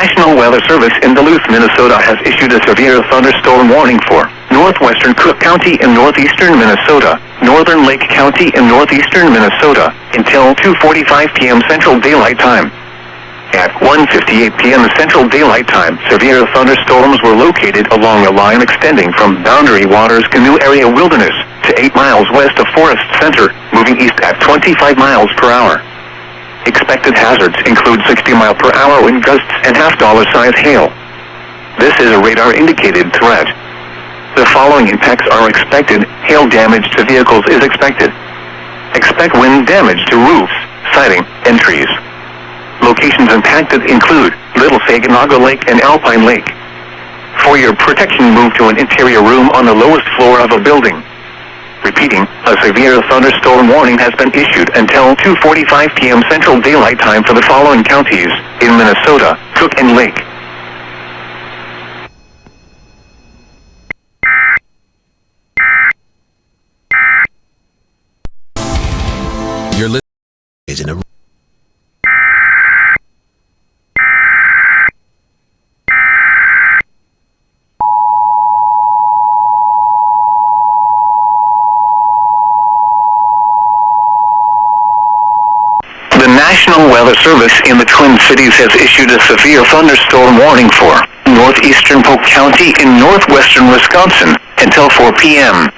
National Weather Service in Duluth, Minnesota has issued a severe thunderstorm warning for northwestern Cook County in northeastern Minnesota, northern Lake County in northeastern Minnesota, until 2:45 p.m. Central Daylight Time. At 1:58 p.m. Central Daylight Time, severe thunderstorms were located along a line extending from Boundary Waters Canoe Area Wilderness to 8 miles west of Forest Center, moving east at 25 miles per hour. Expected hazards include 60-mile-per-hour wind gusts and half-dollar-size hail. This is a radar-indicated threat. The following impacts are expected. Hail damage to vehicles is expected. Expect wind damage to roofs, siding, and trees. Locations impacted include Little Saginaw Lake and Alpine Lake. For your protection, move to an interior room on the lowest floor of a building. Repeating, a severe thunderstorm warning has been issued until 2:45 p.m. Central Daylight Time for the following counties in Minnesota, Cook and Lake. Your list is in a The National Weather Service in the Twin Cities has issued a severe thunderstorm warning for northeastern Polk County in northwestern Wisconsin until 4 p.m.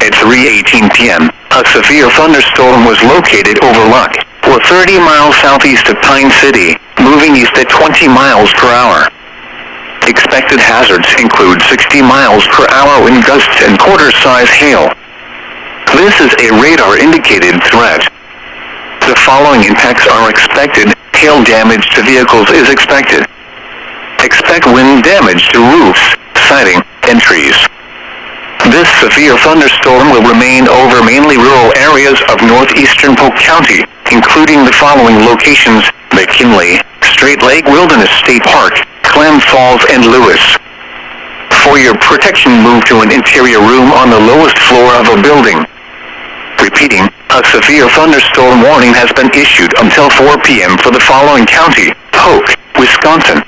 At 3:18 p.m., a severe thunderstorm was located over Luck, or 30 miles southeast of Pine City, moving east at 20 miles per hour. Expected hazards include 60 miles per hour wind gusts and quarter-size hail. This is a radar-indicated threat. The following impacts are expected. Hail damage to vehicles is expected. Expect wind damage to roofs, siding, and trees. This severe thunderstorm will remain over mainly rural areas of northeastern Polk County, including the following locations: McKinley, Straight Lake Wilderness State Park, Clem Falls, and Lewis. For your protection, move to an interior room on the lowest floor of a building. Repeating, a severe thunderstorm warning has been issued until 4 p.m. for the following county: Polk, Wisconsin.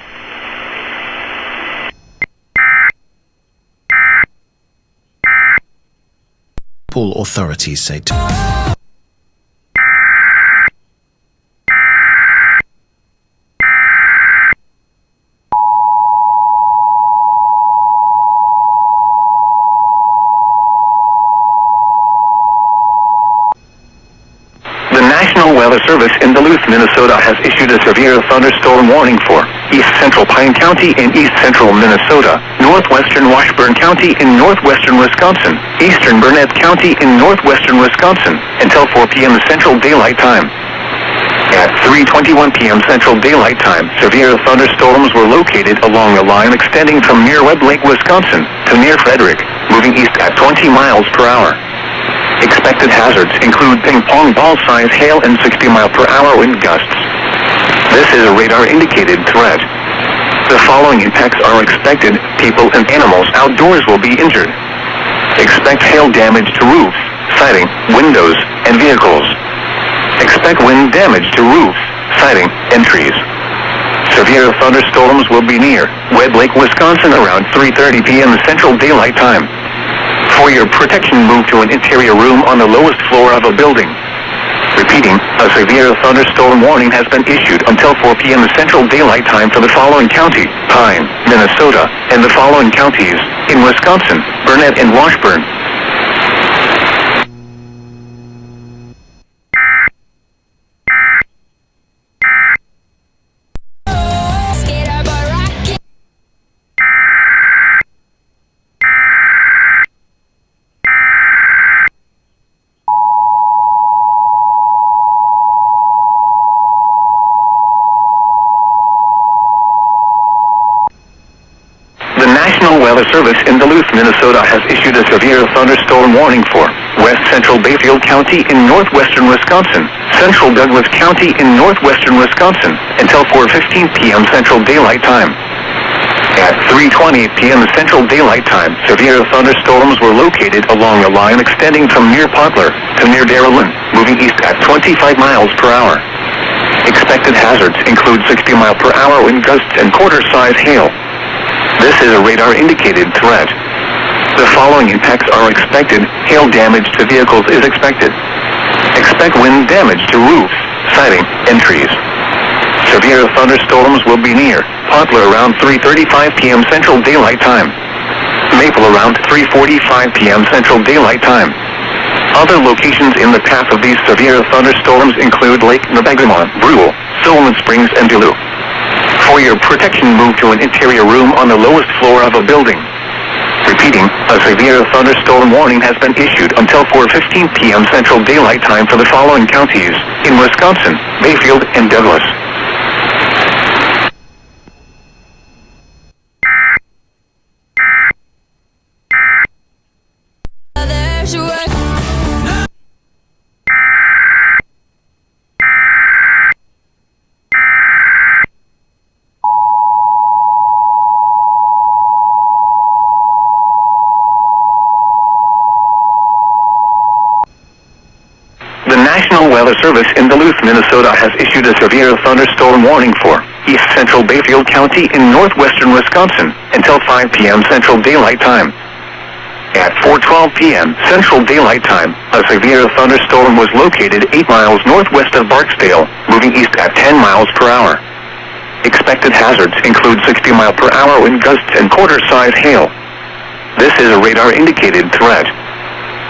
All authorities say to The National Weather Service in Duluth, Minnesota has issued a severe thunderstorm warning for east central Pine County in east central Minnesota, northwestern Washburn County in northwestern Wisconsin, eastern Burnett County in northwestern Wisconsin, until 4 p.m. Central Daylight Time. At 3:21 p.m. Central Daylight Time, severe thunderstorms were located along a line extending from near Webb Lake, Wisconsin, to near Frederick, moving east at 20 miles per hour. Expected hazards include ping-pong ball-size hail and 60-mile-per-hour wind gusts. This is a radar-indicated threat. The following impacts are expected. People and animals outdoors will be injured. Expect hail damage to roofs, siding, windows, and vehicles. Expect wind damage to roofs, siding, and trees. Severe thunderstorms will be near Webb Lake, Wisconsin around 3:30 p.m. Central Daylight Time. For your protection, move to an interior room on the lowest floor of a building. Repeating, a severe thunderstorm warning has been issued until 4 p.m. Central Daylight Time for the following county: Pine, Minnesota, and the following counties in Wisconsin: Burnett and Washburn. The National Weather Service in Duluth, Minnesota has issued a severe thunderstorm warning for west central Bayfield County in northwestern Wisconsin, central Douglas County in northwestern Wisconsin, until 4:15 p.m. Central Daylight Time. At 3:20 p.m. Central Daylight Time, severe thunderstorms were located along a line extending from near Poplar to near Darrowland, moving east at 25 miles per hour. Expected hazards include 60 mile per hour wind gusts and quarter-size hail. This is a radar-indicated threat. The following impacts are expected. Hail damage to vehicles is expected. Expect wind damage to roofs, siding, and trees. Severe thunderstorms will be near Poplar around 3:35 p.m. Central Daylight Time. Maple around 3:45 p.m. Central Daylight Time. Other locations in the path of these severe thunderstorms include Lake Nebagamon, Brule, Solon Springs, and Duluth. For your protection, move to an interior room on the lowest floor of a building. Repeating, a severe thunderstorm warning has been issued until 4:15 p.m. Central Daylight Time for the following counties in Wisconsin: Bayfield and Douglas. The National Weather Service in Duluth, Minnesota has issued a severe thunderstorm warning for East Central Bayfield County in northwestern Wisconsin until 5 p.m. Central Daylight Time. At 4:12 p.m. Central Daylight Time, a severe thunderstorm was located 8 miles northwest of Barksdale, moving east at 10 miles per hour. Expected hazards include 60 mile per hour wind gusts and quarter-size hail. This is a radar-indicated threat.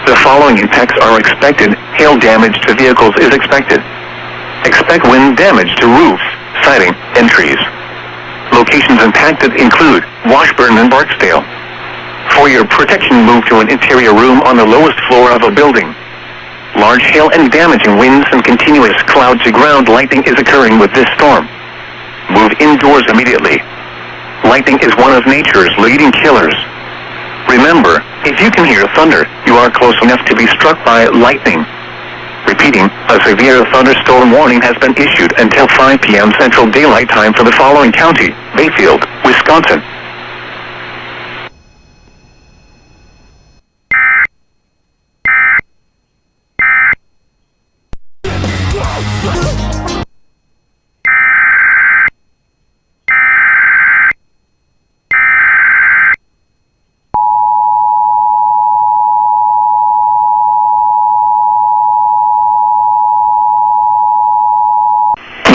The following impacts are expected. Hail damage to vehicles is expected. Expect wind damage to roofs, siding, and trees. Locations impacted include Washburn and Barksdale. For your protection, move to an interior room on the lowest floor of a building. Large hail and damaging winds and continuous cloud-to-ground lightning is occurring with this storm. Move indoors immediately. Lightning is one of nature's leading killers. Remember, if you can hear thunder, you are close enough to be struck by lightning. Repeating, a severe thunderstorm warning has been issued until 5 p.m. Central Daylight Time for the following county: Bayfield, Wisconsin.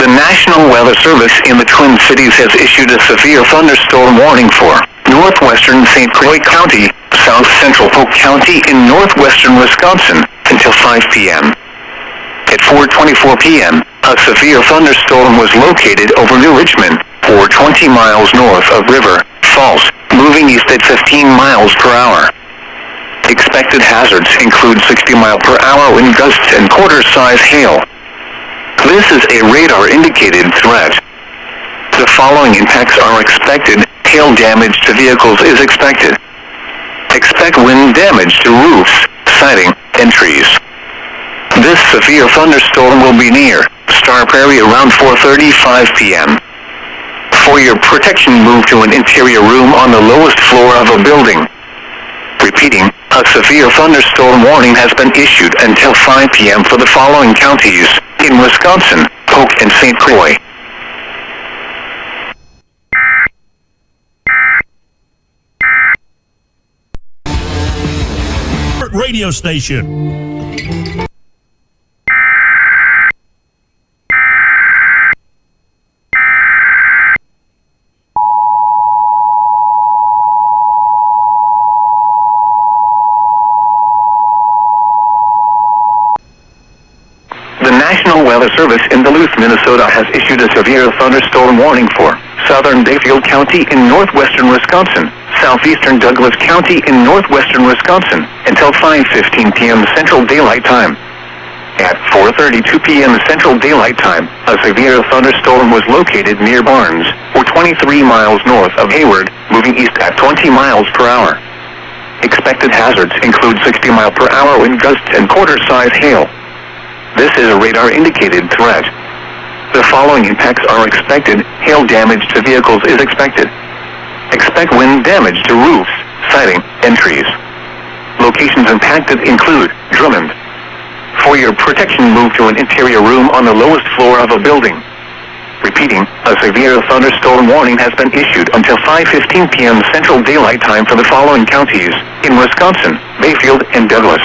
The National Weather Service in the Twin Cities has issued a severe thunderstorm warning for northwestern St. Croix County, south central Polk County in northwestern Wisconsin until 5 p.m. At 4:24 p.m., a severe thunderstorm was located over New Richmond, 420 miles north of River Falls, moving east at 15 miles per hour. Expected hazards include 60 mile per hour wind gusts and quarter-size hail. This is a radar-indicated threat. The following impacts are expected. Hail damage to vehicles is expected. Expect wind damage to roofs, siding, and trees. This severe thunderstorm will be near Star Prairie around 4:35 p.m. For your protection, move to an interior room on the lowest floor of a building. Repeating, a severe thunderstorm warning has been issued until 5 p.m. for the following counties in Wisconsin: Polk and St. Croix. Radio station. The National Weather Service in Duluth, Minnesota has issued a severe thunderstorm warning for southern Bayfield County in northwestern Wisconsin, southeastern Douglas County in northwestern Wisconsin until 5:15 p.m. Central Daylight Time. At 4:32 p.m. Central Daylight Time, a severe thunderstorm was located near Barnes, or 23 miles north of Hayward, moving east at 20 miles per hour. Expected hazards include 60 mile per hour wind gusts and quarter-size hail. This is a radar-indicated threat. The following impacts are expected. Hail damage to vehicles is expected. Expect wind damage to roofs, siding, and trees. Locations impacted include Drummond. For your protection, move to an interior room on the lowest floor of a building. A severe thunderstorm warning has been issued until 5:15 p.m. Central Daylight Time for the following counties in Wisconsin, Bayfield, and Douglas.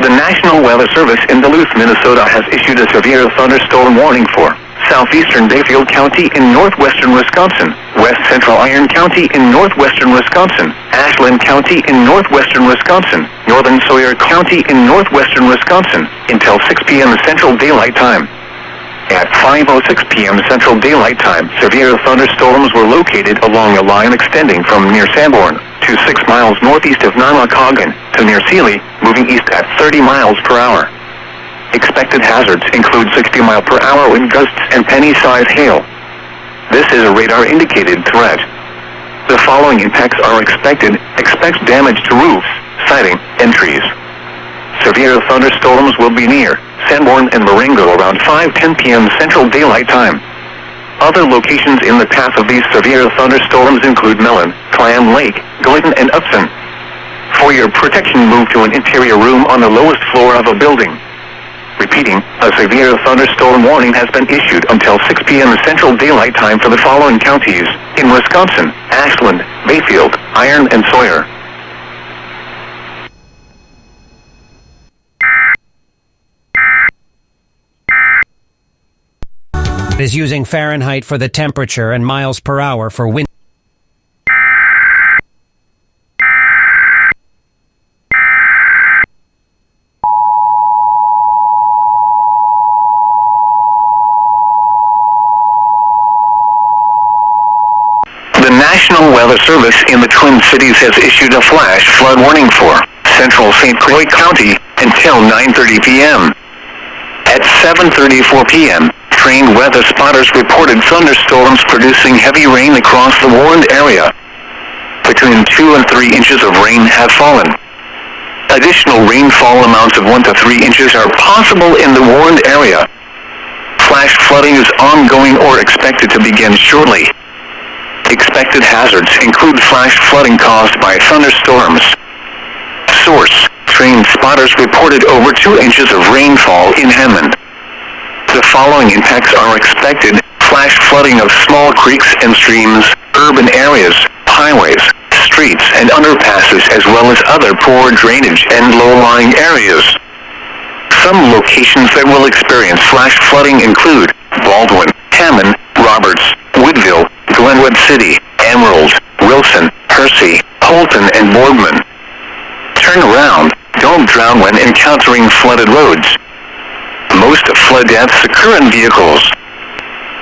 The National Weather Service in Duluth, Minnesota has issued a severe thunderstorm warning for southeastern Bayfield County in northwestern Wisconsin, west central Iron County in northwestern Wisconsin, Ashland County in northwestern Wisconsin, northern Sawyer County in northwestern Wisconsin, until 6 p.m. Central Daylight Time. At 5:06 p.m. Central Daylight Time, severe thunderstorms were located along a line extending from near Sanborn to 6 miles northeast of Namakogan to near Sealy, moving east at 30 miles per hour. Expected hazards include 60-mile-per-hour wind gusts and penny-sized hail. This is a radar-indicated threat. The following impacts are expected. Expect damage to roofs, siding, and trees. Severe thunderstorms will be near Sanborn and Marengo around 5:10 p.m. Central Daylight Time. Other locations in the path of these severe thunderstorms include Mellon, Clam Lake, Glidden, and Upson. For your protection, move to an interior room on the lowest floor of a building. Repeating, a severe thunderstorm warning has been issued until 6 p.m. Central Daylight Time for the following counties in Wisconsin: Ashland, Bayfield, Iron, and Sawyer. Is using Fahrenheit for the temperature and miles per hour for wind. The National Weather Service in the Twin Cities has issued a flash flood warning for central St. Croix County until 9:30 p.m. At 7:34 p.m., trained weather spotters reported thunderstorms producing heavy rain across the warned area. Between 2 and 3 inches of rain have fallen. Additional rainfall amounts of 1 to 3 inches are possible in the warned area. Flash flooding is ongoing or expected to begin shortly. Expected hazards include flash flooding caused by thunderstorms. Source: trained spotters reported over 2 inches of rainfall in Hammond. The following impacts are expected: flash flooding of small creeks and streams, urban areas, highways, streets and underpasses, as well as other poor drainage and low-lying areas. Some locations that will experience flash flooding include Baldwin, Hammond, Roberts, Woodville, Glenwood City, Emerald, Wilson, Hersey, Holton, and Boardman. Turn around. Don't drown when encountering flooded roads. Most flood deaths occur in vehicles.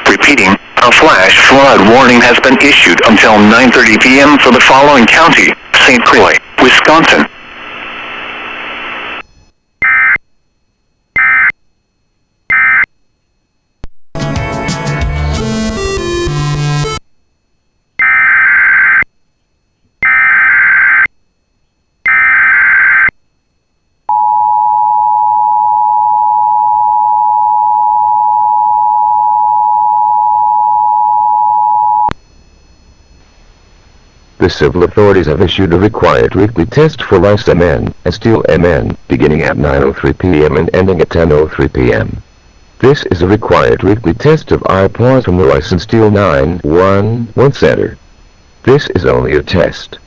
Repeating, a flash flood warning has been issued until 9:30 p.m. for the following county: St. Croix, Wisconsin. The civil authorities have issued a required weekly test for lice MN and steel MN, beginning at 9:03 p.m. and ending at 10:03 p.m. This is a required weekly test of eye paws from the licensed Steel 911 Center. This is only a test.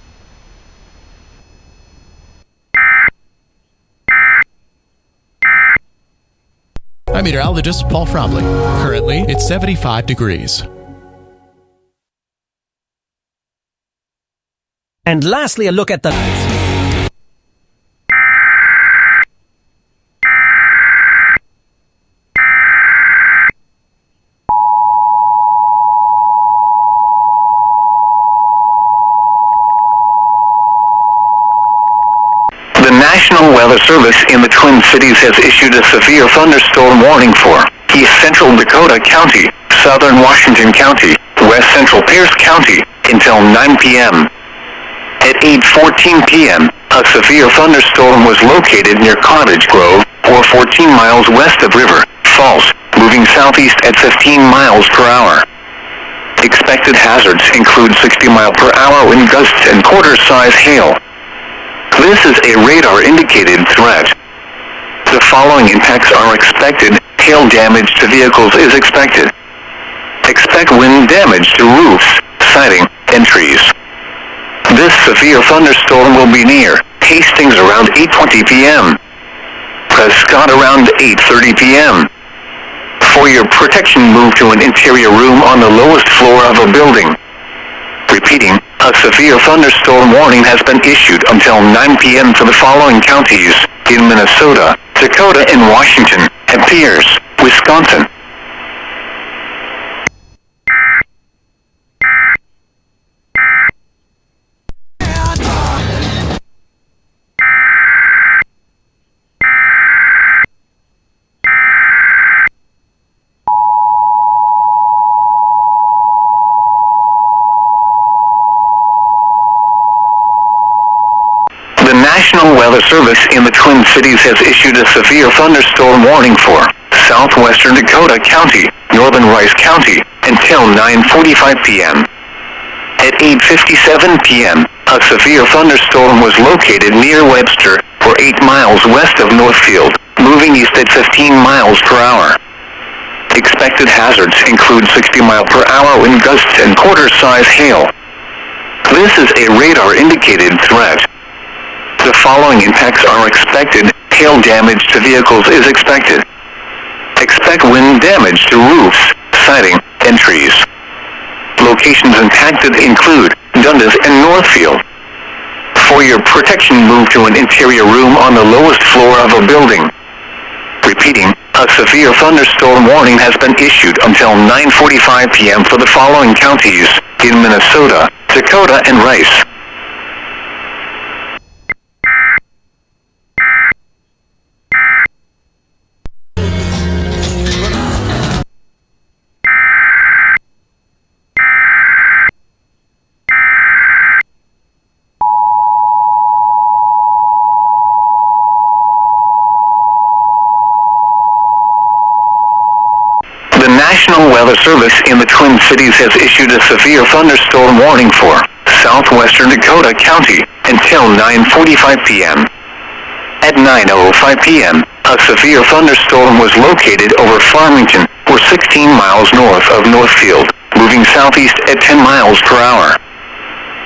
I'm meteorologist Paul Fromley. Currently, it's 75 degrees. And lastly, a look at the... The National Weather Service in the Twin Cities has issued a severe thunderstorm warning for East Central Dakota County, Southern Washington County, West Central Pierce County, until 9 p.m. 8:14 p.m., a severe thunderstorm was located near Cottage Grove, or 14 miles west of River Falls, moving southeast at 15 miles per hour. Expected hazards include 60-mile-per-hour wind gusts and quarter-size hail. This is a radar-indicated threat. The following impacts are expected. Hail damage to vehicles is expected. Expect wind damage to roofs, siding, and trees. This severe thunderstorm will be near Hastings around 8:20 p.m. Prescott around 8:30 p.m. For your protection, move to an interior room on the lowest floor of a building. Repeating, a severe thunderstorm warning has been issued until 9 p.m. for the following counties in Minnesota, Dakota, and Washington, and Pierce, Wisconsin. The National Weather Service in the Twin Cities has issued a severe thunderstorm warning for southwestern Dakota County, northern Rice County, until 9:45 p.m. At 8:57 p.m., a severe thunderstorm was located near Webster, or 8 miles west of Northfield, moving east at 15 miles per hour. Expected hazards include 60-mile-per-hour wind gusts and quarter-size hail. This is a radar-indicated threat. The following impacts are expected. Hail damage to vehicles is expected. Expect wind damage to roofs, siding, and trees. Locations impacted include Dundas and Northfield. For your protection, move to an interior room on the lowest floor of a building. Repeating, a severe thunderstorm warning has been issued until 9:45 p.m. for the following counties in Minnesota, Dakota, and Rice. The National Weather Service in the Twin Cities has issued a severe thunderstorm warning for southwestern Dakota County until 9:45 p.m. At 9:05 p.m., a severe thunderstorm was located over Farmington, or 16 miles north of Northfield, moving southeast at 10 miles per hour.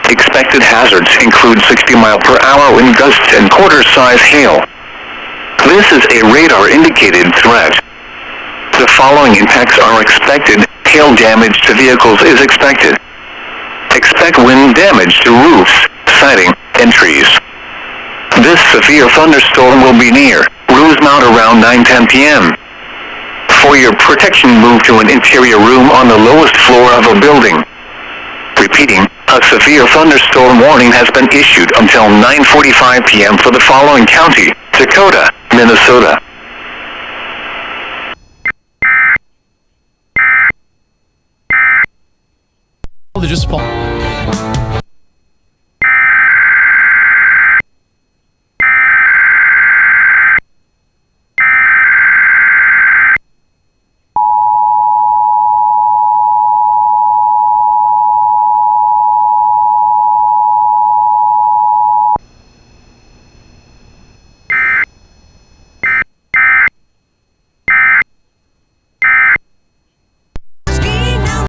Expected hazards include 60-mile-per-hour wind gusts and quarter-size hail. This is a radar-indicated threat. The following impacts are expected. Hail damage to vehicles is expected. Expect wind damage to roofs, siding, and trees. This severe thunderstorm will be near Rosemount around 9:10 p.m. For your protection, move to an interior room on the lowest floor of a building. Repeating, a severe thunderstorm warning has been issued until 9:45 p.m. for the following county, Dakota, Minnesota. Just